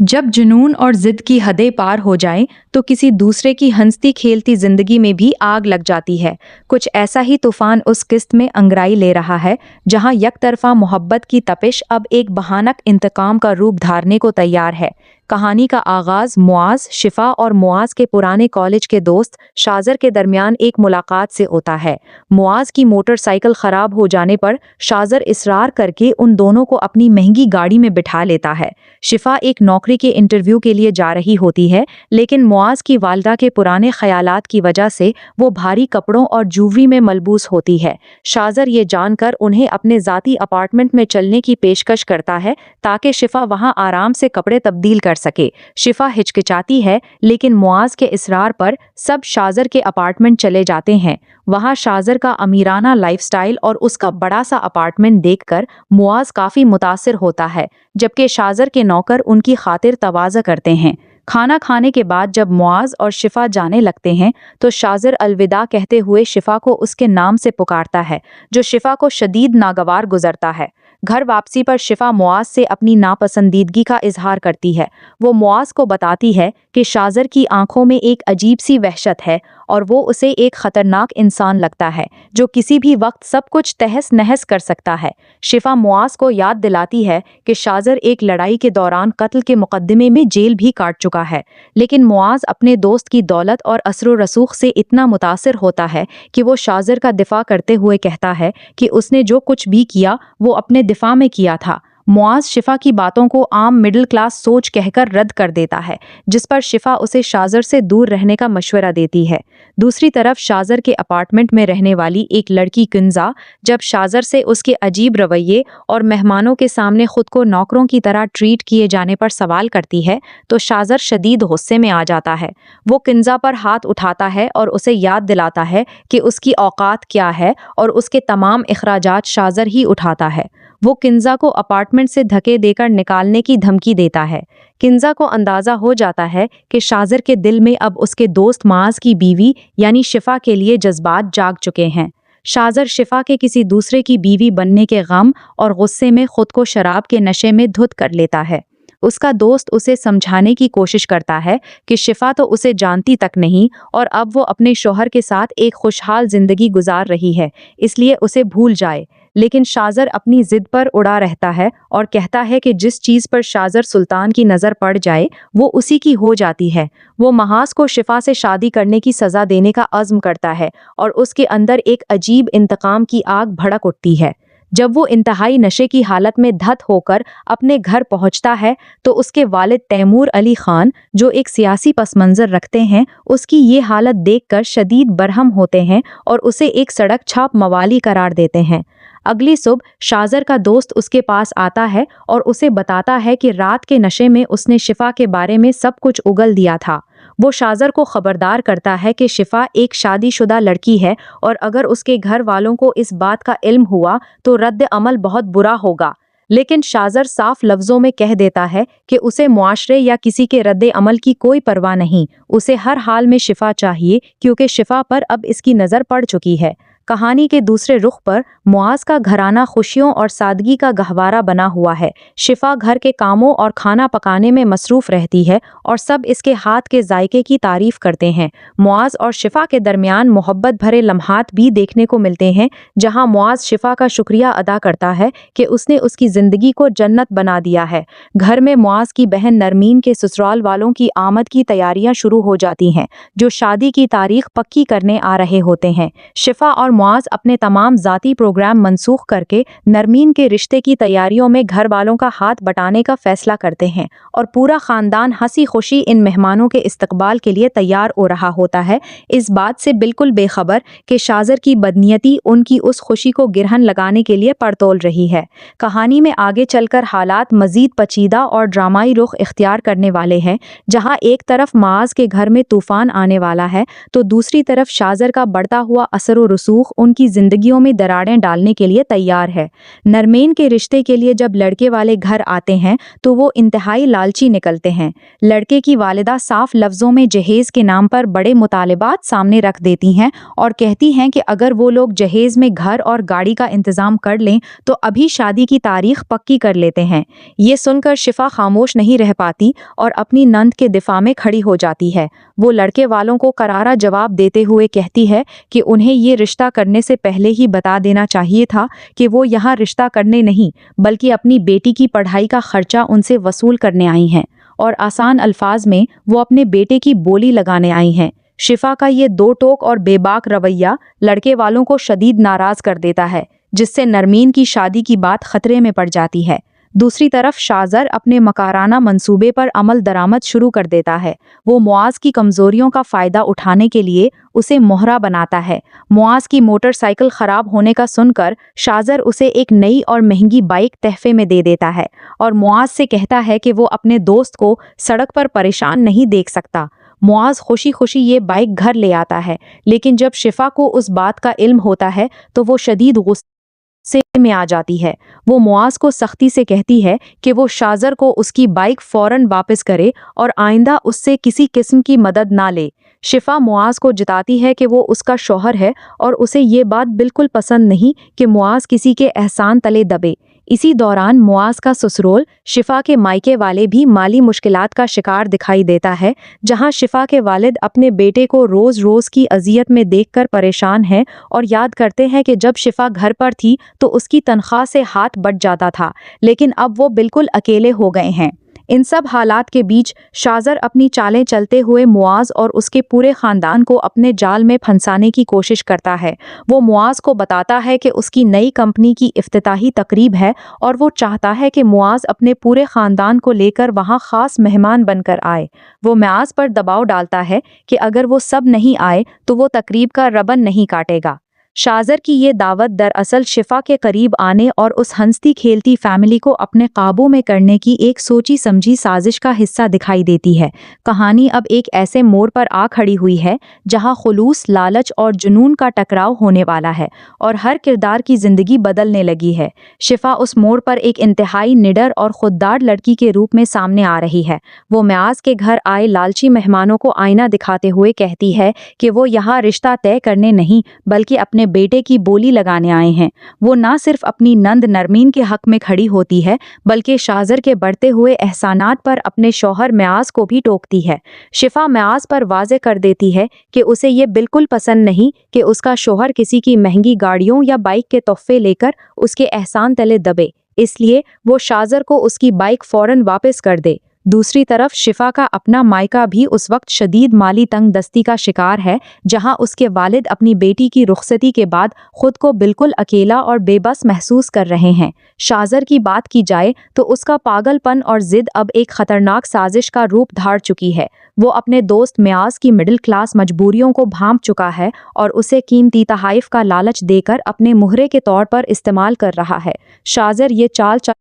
जब जुनून और जिद की हदें पार हो जाएं, तो किसी दूसरे की हंसती खेलती जिंदगी में भी आग लग जाती है। कुछ ऐसा ही तूफान उस किस्त में अंगड़ाई ले रहा है, जहां यकतरफा मोहब्बत की तपिश अब एक भयानक इंतकाम का रूप धारने को तैयार है। कहानी का आगाज मुआज, शिफा और मुआज के पुराने कॉलेज के दोस्त शाजर के दरमियान एक मुलाकात से होता है। मुआज की मोटरसाइकिल खराब हो जाने पर शाजर इसरार करके उन दोनों को अपनी महंगी गाड़ी में बिठा लेता है। शिफा एक नौकरी के इंटरव्यू के लिए जा रही होती है, लेकिन मुआज की वालदा के पुराने ख्यालात की वजह से वो भारी कपड़ों और जूवरी में मलबूस होती है। शाजर ये जानकर उन्हें अपने ज़ाती अपार्टमेंट में चलने की पेशकश करता है ताकि शिफा वहां आराम से कपड़े तब्दील कर सके। शिफा हिचकिचाती है, लेकिन मुआज के इसरार पर सब शाजर के अपार्टमेंट चले जाते हैं। वहां शाजर का अमीराना लाइफस्टाइल और उसका बड़ा सा अपार्टमेंट देखकर मुआज काफी मुतासिर होता है, जबकि शाजर के नौकर उनकी खातिर तवाज़ा करते हैं। खाना खाने के बाद जब मुआज और शिफा जाने लगते हैं, तो शाजर अलविदा कहते हुए शिफा को उसके नाम से पुकारता है, जो शिफा को शदीद नागवार गुजरता है। घर वापसी पर शिफा मुआज से अपनी नापसंदीदगी का इजहार करती है। वो मुआज को बताती है कि शाजर की आंखों में एक अजीब सी वहशत है और वो उसे एक खतरनाक इंसान लगता है, जो किसी भी वक्त सब कुछ तहस नहस कर सकता है। शिफा मुआज को याद दिलाती है कि शाजर एक लड़ाई के दौरान कत्ल के मुकदमे में जेल भी काट चुका है, लेकिन मुआज अपने दोस्त की दौलत और असरो रसूख से इतना मुतासिर होता है कि वो शाजर का दिफा करते हुए कहता है कि उसने जो कुछ भी किया वो अपने दिफा में किया था। मुआज शिफा की बातों को आम मिडिल क्लास सोच कहकर रद्द कर देता है, जिस पर शिफा उसे शाजर से दूर रहने का मशवरा देती है। दूसरी तरफ शाजर के अपार्टमेंट में रहने वाली एक लड़की किंजा जब शाजर से उसके अजीब रवैये और मेहमानों के सामने खुद को नौकरों की तरह ट्रीट किए जाने पर सवाल करती है, तो शाजर शदीद गुस्से में आ जाता है। वो किंजा पर हाथ उठाता है और उसे याद दिलाता है कि उसकी औकात क्या है और उसके तमाम इखराजात शाजर ही उठाता है। वो किंजा को अपार्टमेंट से धक्के देकर निकालने की धमकी देता है। किंजा को अंदाजा हो जाता है कि शाजर के दिल में अब उसके दोस्त मुआज की बीवी यानी शिफा के लिए जज्बात जाग चुके हैं। शाजर शिफा के किसी दूसरे की बीवी बनने के गम और गुस्से में खुद को शराब के नशे में धुत कर लेता है। उसका दोस्त उसे समझाने की कोशिश करता है कि शिफा तो उसे जानती तक नहीं और अब वो अपने शौहर के साथ एक खुशहाल जिंदगी गुजार रही है, इसलिए उसे भूल जाए। लेकिन शाजर अपनी जिद पर उड़ा रहता है और कहता है कि जिस चीज़ पर शाजर सुल्तान की नज़र पड़ जाए वो उसी की हो जाती है। वो महाज को शिफा से शादी करने की सज़ा देने का अज़्म करता है और उसके अंदर एक अजीब इंतकाम की आग भड़क उठती है। जब वो इंतहाई नशे की हालत में धत होकर अपने घर पहुंचता है, तो उसके वालिद तैमूर अली खान, जो एक सियासी पस मंज़र रखते हैं, उसकी ये हालत देखकर शदीद बरहम होते हैं और उसे एक सड़क छाप मवाली करार देते हैं। अगली सुबह शाजर का दोस्त उसके पास आता है और उसे बताता है कि रात के नशे में उसने शिफा के बारे में सब कुछ उगल दिया था। वो शाजर को खबरदार करता है कि शिफा एक शादीशुदा लड़की है और अगर उसके घर वालों को इस बात का इल्म हुआ तो रद्द अमल बहुत बुरा होगा। लेकिन शाजर साफ लफ्जों में कह देता है कि उसे मुआशरे या किसी के रद्द अमल की कोई परवाह नहीं, उसे हर हाल में शिफा चाहिए, क्योंकि शिफा पर अब इसकी नज़र पड़ चुकी है। कहानी के दूसरे रुख पर मुआज का घराना खुशियों और सादगी का गहवारा बना हुआ है। शिफा घर के कामों और खाना पकाने में मसरूफ रहती है और सब इसके हाथ के जायके की तारीफ करते हैं। मुआज और शिफा के दरमियान मोहब्बत भरे लम्हात भी देखने को मिलते हैं, जहां मुआज शिफा का शुक्रिया अदा करता है कि उसने उसकी जिंदगी को जन्नत बना दिया है। घर में मुआज की बहन नरमीन के ससुराल वालों की आमद की तैयारियां शुरू हो जाती हैं, जो शादी की तारीख पक्की करने आ रहे होते हैं। शिफा और मुआज अपने तमाम ज़ाती प्रोग्राम मनसूख करके नरमीन के रिश्ते की तैयारियों में घर वालों का हाथ बटाने का फैसला करते हैं और पूरा ख़ानदान हंसी खुशी इन मेहमानों के इस्तकबाल के लिए तैयार हो रहा होता है, इस बात से बिल्कुल बेखबर कि शाजर की बदनीयती उनकी उस खुशी को गिरहन लगाने के लिए पड़तोल रही है। कहानी में आगे चलकर हालात मज़ीद पचीदा और ड्रामाई रुख इख्तियार करने वाले हैं, जहाँ एक तरफ मुआज के घर में तूफ़ान आने वाला है तो दूसरी तरफ शाजर का बढ़ता हुआ असर व रसूख منسوخ उनकी जिंदगियों में दरारें डालने के लिए तैयार है। नरमीन के रिश्ते के लिए जब लड़के वाले घर आते हैं तो वो इंतहाई लालची निकलते हैं। लड़के की वालिदा साफ लफ्जों में जहेज के नाम पर बड़े मुतालिबात सामने रख देती हैं और कहती हैं कि अगर वो लोग जहेज में घर और गाड़ी का इंतजाम कर लें तो अभी शादी की तारीख पक्की कर लेते हैं। ये सुनकर शिफा खामोश नहीं रह पाती और अपनी नंद के दिफा में खड़ी हो जाती है। वो लड़के वालों को करारा जवाब देते हुए कहती है कि उन्हें ये रिश्ता करने से पहले ही बता देना चाहिए था कि वो यहाँ रिश्ता करने नहीं बल्कि अपनी बेटी की पढ़ाई का खर्चा उनसे वसूल करने आई हैं और आसान अल्फाज में वो अपने बेटे की बोली लगाने आई हैं। शिफा का ये दो टोक और बेबाक रवैया लड़के वालों को शदीद नाराज कर देता है, जिससे नरमीन की शादी की बात खतरे में पड़ जाती है। दूसरी तरफ शाजर अपने मकाराना मंसूबे पर अमल दरामद शुरू कर देता है। वो मुआज की कमजोरियों का फायदा उठाने के लिए उसे मोहरा बनाता है। मुआज की मोटरसाइकिल खराब होने का सुनकर शाजर उसे एक नई और महंगी बाइक तहफे में दे देता है और मुआज से कहता है कि वो अपने दोस्त को सड़क पर परेशान नहीं देख सकता। मुआज खुशी खुशी ये बाइक घर ले आता है, लेकिन जब शिफा को उस बात का इल्म होता है तो वो शदीद गुस्से में आ जाती है। वो मुआज को सख्ती से कहती है कि वो शाजर को उसकी बाइक फौरन वापस करे और आइंदा उससे किसी किस्म की मदद ना ले। शिफा मुआज को जिताती है कि वो उसका शौहर है और उसे ये बात बिल्कुल पसंद नहीं कि मुआज किसी के एहसान तले दबे। इसी दौरान मुआज का ससुराल शिफा के मायके वाले भी माली मुश्किलात का शिकार दिखाई देता है, जहां शिफा के वालिद अपने बेटे को रोज रोज की अजियत में देखकर परेशान हैं और याद करते हैं कि जब शिफा घर पर थी तो उसकी तनख्वाह से हाथ बट जाता था, लेकिन अब वो बिल्कुल अकेले हो गए हैं। इन सब हालात के बीच शाजर अपनी चालें चलते हुए मुआज और उसके पूरे खानदान को अपने जाल में फंसाने की कोशिश करता है। वो मुआज को बताता है कि उसकी नई कंपनी की इफ्तिताही तकरीब है और वो चाहता है कि मुआज अपने पूरे खानदान को लेकर वहां खास मेहमान बनकर आए। वो मुआज पर दबाव डालता है कि अगर वो सब नहीं आए तो वो तकरीब का रबन नहीं काटेगा। शाजर की ये दावत दरअसल शिफा के करीब आने और उस हंसती खेलती फैमिली को अपने काबू में करने की एक सोची समझी साजिश का हिस्सा दिखाई देती है। कहानी अब एक ऐसे मोड़ पर आ खड़ी हुई है जहां खुलूस, लालच और जुनून का टकराव होने वाला है और हर किरदार की जिंदगी बदलने लगी है। शिफा उस मोड़ पर एक इंतहाई निडर और खुददार लड़की के रूप में सामने आ रही है। वो मुआज के घर आए लालची मेहमानों को आईना दिखाते हुए कहती है कि वो यहाँ रिश्ता तय करने नहीं बल्कि अपने बेटे की बोली लगाने आए हैं। वो ना सिर्फ अपनी नंद नरमीन के हक में खड़ी होती है बल्कि शाजर के बढ़ते हुए एहसानात पर अपने शौहर मुआज को भी टोकती है। शिफा मुआज पर वाज़े कर देती है कि उसे ये बिल्कुल पसंद नहीं कि उसका शौहर किसी की महंगी गाड़ियों या बाइक के तोहफे लेकर उसके एहसान तले दबे, इसलिए वो शाजर को उसकी बाइक फौरन वापस कर दे। दूसरी तरफ शिफा का अपना मायका भी उस वक्त शदीद माली तंग दस्ती का शिकार है, जहां उसके वालिद अपनी बेटी की रुखसती के बाद खुद को बिल्कुल अकेला और बेबस महसूस कर रहे हैं। शाजर की बात की जाए तो उसका पागलपन और जिद अब एक खतरनाक साजिश का रूप धार चुकी है। वो अपने दोस्त मुआज की मिडिल क्लास मजबूरियों को भांप चुका है और उसे कीमती तहाइफ का लालच देकर अपने मुहरे के तौर पर इस्तेमाल कर रहा है। शाजर ये चाल चल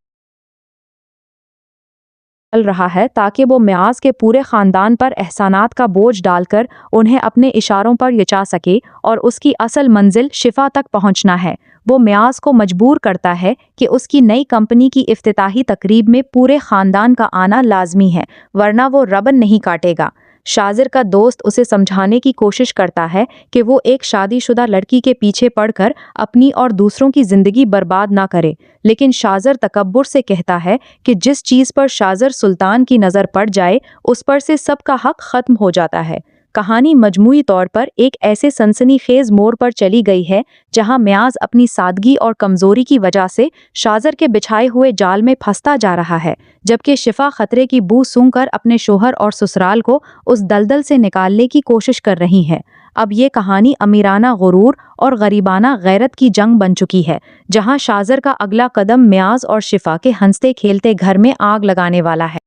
रहा है ताकि वो मुआज के पूरे खानदान पर एहसानात का बोझ डालकर उन्हें अपने इशारों पर यचा सके और उसकी असल मंजिल शिफा तक पहुंचना है। वो मुआज को मजबूर करता है कि उसकी नई कंपनी की इफ्तिताही तकरीब में पूरे खानदान का आना लाजमी है, वरना वो रबन नहीं काटेगा। शाजर का दोस्त उसे समझाने की कोशिश करता है कि वो एक शादीशुदा लड़की के पीछे पड़कर अपनी और दूसरों की जिंदगी बर्बाद ना करे, लेकिन शाजर तकब्बुर से कहता है कि जिस चीज़ पर शाजर सुल्तान की नज़र पड़ जाए उस पर से सबका हक खत्म हो जाता है। कहानी मजमूई तौर पर एक ऐसे सनसनीखेज मोड़ पर चली गई है जहां मुआज अपनी सादगी और कमजोरी की वजह से शाजर के बिछाए हुए जाल में फंसता जा रहा है, जबकि शिफा खतरे की बू सूंघकर अपने शोहर और ससुराल को उस दलदल से निकालने की कोशिश कर रही है। अब ये कहानी अमीराना गुरूर और गरीबाना गैरत की जंग बन चुकी है, जहां शाजर का अगला कदम मुआज और शिफा के हंसते खेलते घर में आग लगाने वाला है।